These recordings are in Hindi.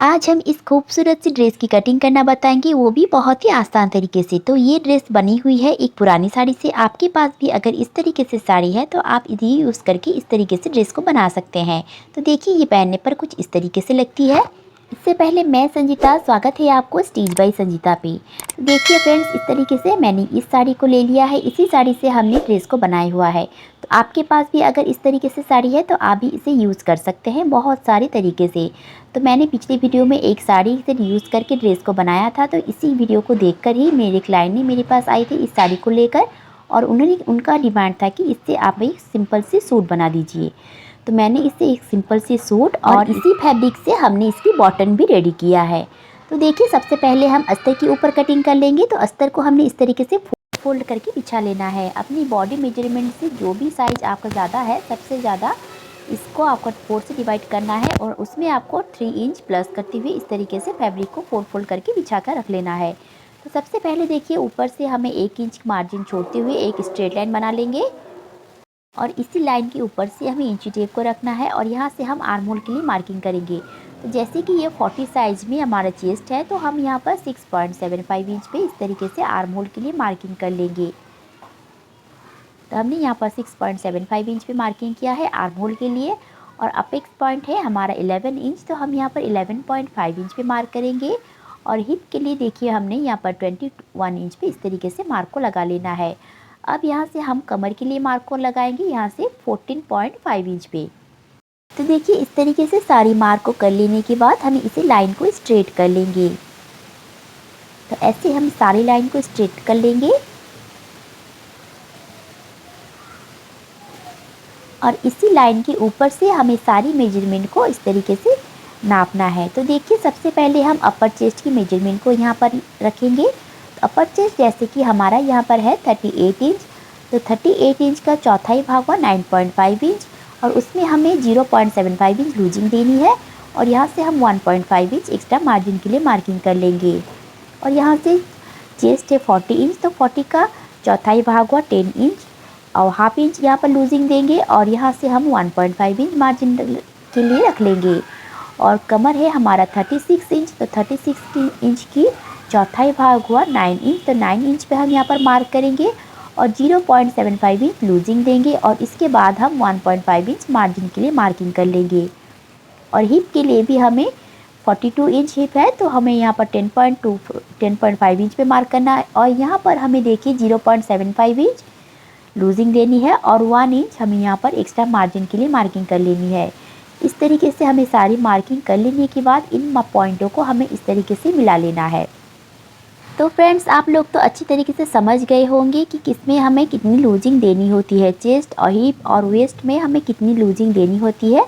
आज हम इस खूबसूरत सी ड्रेस की कटिंग करना बताएंगे, वो भी बहुत ही आसान तरीके से। तो ये ड्रेस बनी हुई है एक पुरानी साड़ी से। आपके पास भी अगर इस तरीके से साड़ी है तो आप इसे यूज़ करके इस तरीके से ड्रेस को बना सकते हैं। तो देखिए ये पहनने पर कुछ इस तरीके से लगती है। इससे पहले मैं संजीता, स्वागत है आपको स्टीच बाय संजीता पे। तो देखिए फ्रेंड्स, इस तरीके से मैंने इस साड़ी को ले लिया है। इसी साड़ी से हमने ड्रेस को बनाया हुआ है। तो आपके पास भी अगर इस तरीके से साड़ी है तो आप भी इसे यूज़ कर सकते हैं बहुत सारे तरीके से। तो मैंने पिछली वीडियो में एक साड़ी से यूज़ करके ड्रेस को बनाया था। तो इसी वीडियो को देखकर ही मेरे क्लाइंट ने मेरे पास आई थी इस साड़ी को लेकर, और उनका डिमांड था कि इससे आप एक सिंपल सी सूट बना दीजिए। तो मैंने इससे एक सिंपल सी सूट और इसी फैब्रिक से हमने इसकी बॉटम भी रेडी किया है। तो देखिए सबसे पहले हम अस्तर के ऊपर कटिंग कर लेंगे। तो अस्तर को हमने इस तरीके से फोल्ड करके बिछा लेना है। अपनी बॉडी मेजरमेंट से जो भी साइज़ आपका ज़्यादा है, सबसे ज़्यादा इसको आपको 4 से डिवाइड करना है, और उसमें आपको 3 इंच प्लस करते हुए इस तरीके से फैब्रिक को फोल्ड करके बिछा कर रख लेना है। तो सबसे पहले देखिए ऊपर से हमें 1 इंच मार्जिन छोड़ते हुए एक स्ट्रेट लाइन बना लेंगे, और इसी लाइन के ऊपर से हमें इंची टेप को रखना है, और यहाँ से हम आर्म होल के लिए मार्किंग करेंगे। तो जैसे कि ये 40 साइज़ में हमारा चेस्ट है, तो हम यहाँ पर 6.75 इंच पे इस तरीके से आर्म होल के लिए मार्किंग कर लेंगे। तो हमने यहाँ पर 6.75 इंच पे मार्किंग किया है आर्म होल के लिए, और अपेक्स पॉइंट है हमारा 11 इंच, तो हम यहाँ पर 11.5 इंच पे मार्क करेंगे। और हिप के लिए देखिए हमने यहाँ पर 21 इंच पे इस तरीके से मार्क को लगा लेना है। अब यहाँ से हम कमर के लिए मार्क को लगाएंगे यहाँ से 14.5 इंच पे। तो देखिए इस तरीके से सारी मार्क को कर लेने के बाद हमें इसे लाइन को स्ट्रेट कर लेंगे। तो ऐसे हम सारी लाइन को स्ट्रेट कर लेंगे, और इसी लाइन के ऊपर से हमें सारी मेजरमेंट को इस तरीके से नापना है। तो देखिए सबसे पहले हम अपर चेस्ट की मेजरमेंट को यहाँ पर रखेंगे। तो अपर चेस्ट जैसे कि हमारा यहाँ पर है 38 इंच, तो 38 इंच का चौथाई भाग हुआ 9.5 इंच, और उसमें हमें 0.75 इंच लूजिंग देनी है, और यहाँ से हम 1.5 इंच एक्स्ट्रा मार्जिन के लिए मार्किंग कर लेंगे। और यहाँ से चेस्ट है 40 इंच, तो 40 का चौथाई भाग हुआ 10 इंच, और हाफ इंच यहाँ पर लूजिंग देंगे, और यहाँ से हम 1.5 इंच मार्जिन के लिए रख लेंगे। और कमर है हमारा 36 इंच, तो 36 इंच की चौथाई भाग हुआ 9 इंच, तो 9 इंच पे हम यहाँ पर मार्क करेंगे, और 0.75 इंच लूजिंग देंगे, और इसके बाद हम 1.5 इंच मार्जिन के लिए मार्किंग कर लेंगे। और हिप के लिए भी हमें 42 इंच हिप है, तो हमें यहाँ पर 10.5 इंच पे मार्क करना है, और यहाँ पर हमें देखिए 0.75 इंच लूजिंग देनी है, और 1 इंच हमें यहाँ पर एक्स्ट्रा मार्जिन के लिए मार्किंग कर लेनी है। इस तरीके से हमें सारी मार्किंग कर लेने के बाद इन पॉइंटों को हमें इस तरीके से मिला लेना है। तो फ्रेंड्स आप लोग तो अच्छी तरीके से समझ गए होंगे कि किसमें हमें कितनी लूजिंग देनी होती है। चेस्ट और हिप और वेस्ट में हमें कितनी लूजिंग देनी होती है,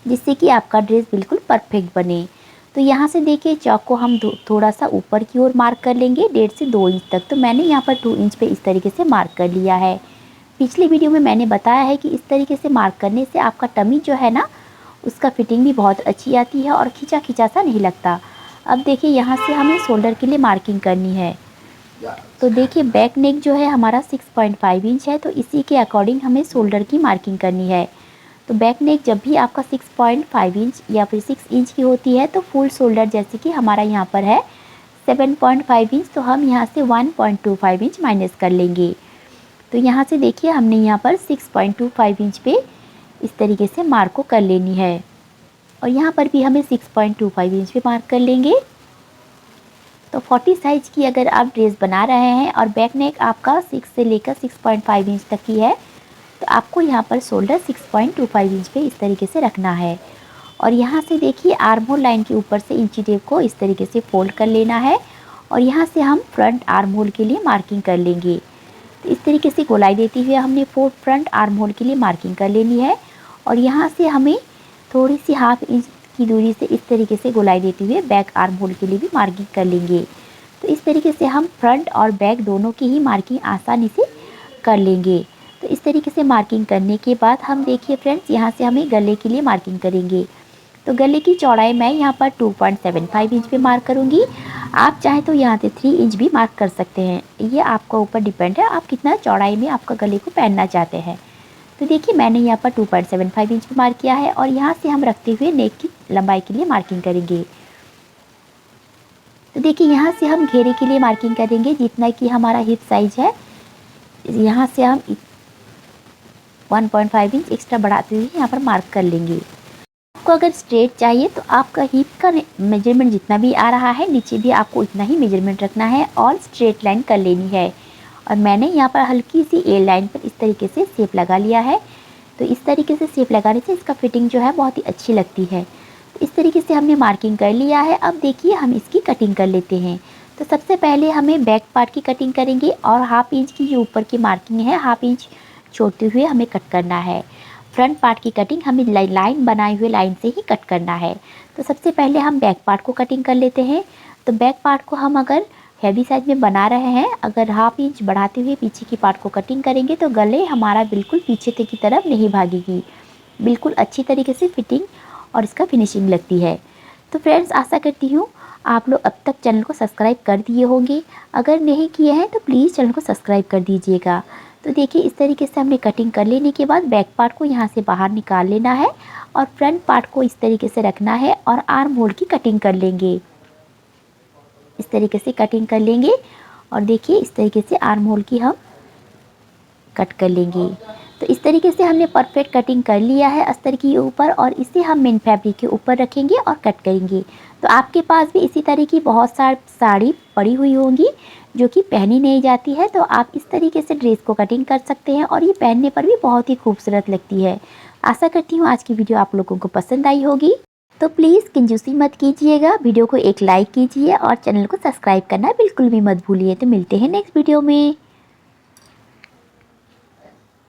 जिससे कि आपका ड्रेस बिल्कुल परफेक्ट बने। तो यहाँ से देखिए चौक को हम थोड़ा सा ऊपर की ओर मार्क कर लेंगे 1.5 से 2 इंच तक। तो मैंने यहाँ पर 2 इंच पे इस तरीके से मार्क कर लिया है। पिछली वीडियो में मैंने बताया है कि इस तरीके से मार्क करने से आपका टमी जो है ना, उसका फिटिंग भी बहुत अच्छी आती है और खींचा खींचा सा नहीं लगता। अब देखिए यहाँ से हमें शोल्डर के लिए मार्किंग करनी है। तो देखिए बैक नेक जो है हमारा 6.5 इंच है, तो इसी के अकॉर्डिंग हमें शोल्डर की मार्किंग करनी है। तो बैक नेक जब भी आपका 6.5 इंच या फिर 6 इंच की होती है, तो फुल शोल्डर जैसे कि हमारा यहाँ पर है 7.5 इंच, तो हम यहाँ से 1.25 इंच माइनस कर लेंगे। तो यहाँ से देखिए हमने यहाँ पर 6.25 इंच पे इस तरीके से मार्क को कर लेनी है, और यहाँ पर भी हमें 6.25 इंच पे मार्क कर लेंगे। तो 40 साइज़ की अगर आप ड्रेस बना रहे हैं और बैक नेक आपका 6 से लेकर 6.5 इंच तक की है, तो आपको यहाँ पर शोल्डर 6.25 इंच पे इस तरीके से रखना है। और यहाँ से देखिए आर्म होल लाइन के ऊपर से इंची टेप को इस तरीके से फोल्ड कर लेना है, और यहाँ से हम फ्रंट आर्म होल के लिए मार्किंग कर लेंगे। तो इस तरीके से गोलाई देते हुए हमने फ्रंट आर्म होल के लिए मार्किंग कर लेनी है, और यहाँ से हमें थोड़ी सी हाफ इंच की दूरी से इस तरीके से गोलाई देते हुए बैक आर्म होल के लिए भी मार्किंग कर लेंगे। तो इस तरीके से हम फ्रंट और बैक दोनों की ही मार्किंग आसानी से कर लेंगे। तो इस तरीके से मार्किंग करने के बाद हम देखिए फ्रेंड्स यहाँ से हमें गले के लिए मार्किंग करेंगे। तो गले की चौड़ाई मैं यहाँ पर 2.75 इंच पे मार्क करूँगी। आप चाहे तो यहाँ से 3 इंच भी मार्क कर सकते हैं, ये आपका ऊपर डिपेंड है आप कितना चौड़ाई में आपका गले को पहनना चाहते हैं। तो देखिए मैंने यहाँ पर 2.75 इंच पे मार्क किया है, और यहाँ से हम रखते हुए नेक की लंबाई के लिए मार्किंग करेंगे। देखिए यहाँ से हम घेरे के लिए मार्किंग करेंगे, जितना कि हमारा हिप साइज है यहाँ से हम 1.5 इंच एक्स्ट्रा बढ़ाते हुए यहाँ पर मार्क कर लेंगे। आपको अगर स्ट्रेट चाहिए तो आपका हिप का मेजरमेंट जितना भी आ रहा है नीचे भी आपको इतना ही मेजरमेंट रखना है और स्ट्रेट लाइन कर लेनी है। और मैंने यहाँ पर हल्की सी ए लाइन पर इस तरीके से शेप लगा लिया है। तो इस तरीके से शेप लगाने से इसका फिटिंग जो है बहुत ही अच्छी लगती है। तो इस तरीके से हमने मार्किंग कर लिया है। अब देखिए हम इसकी कटिंग कर लेते हैं। तो सबसे पहले हमें बैक पार्ट की कटिंग करेंगे और हाफ इंच की जो ऊपर की मार्किंग है हाफ इंच छोड़ते हुए हमें कट करना है। फ्रंट पार्ट की कटिंग हमें लाइन बनाए हुए लाइन से ही कट करना है। तो सबसे पहले हम बैक पार्ट को कटिंग कर लेते हैं। तो बैक पार्ट को हम अगर हैवी साइज में बना रहे हैं, अगर हाफ इंच बढ़ाते हुए पीछे की पार्ट को कटिंग करेंगे तो गले हमारा बिल्कुल पीछे की तरफ नहीं भागेगी, बिल्कुल अच्छी तरीके से फिटिंग और इसका फिनिशिंग लगती है। तो फ्रेंड्स आशा करती हूँ आप लोग अब तक चैनल को सब्सक्राइब कर दिए होंगे। अगर नहीं किए हैं तो प्लीज़ चैनल को सब्सक्राइब कर दीजिएगा। तो देखिए इस तरीके से हमने कटिंग कर लेने के बाद बैक पार्ट को यहाँ से बाहर निकाल लेना है और फ्रंट पार्ट को इस तरीके से रखना है और आर्म होल की कटिंग कर लेंगे। इस तरीके से कटिंग कर लेंगे और देखिए इस तरीके से आर्म होल की हम कट कर लेंगे। तो इस तरीके से हमने परफेक्ट कटिंग कर लिया है अस्तर के ऊपर और इसे हम मेन फैब्रिक के ऊपर रखेंगे और कट करेंगे। तो आपके पास भी इसी तरह की बहुत साड़ी पड़ी हुई होंगी जो कि पहनी नहीं जाती है, तो आप इस तरीके से ड्रेस को कटिंग कर सकते हैं और ये पहनने पर भी बहुत ही खूबसूरत लगती है। आशा करती हूँ आज की वीडियो आप लोगों को पसंद आई होगी। तो प्लीज़ कंजूसी मत कीजिएगा, वीडियो को एक लाइक कीजिए और चैनल को सब्सक्राइब करना बिल्कुल भी मत भूलिए। तो मिलते हैं नेक्स्ट वीडियो में।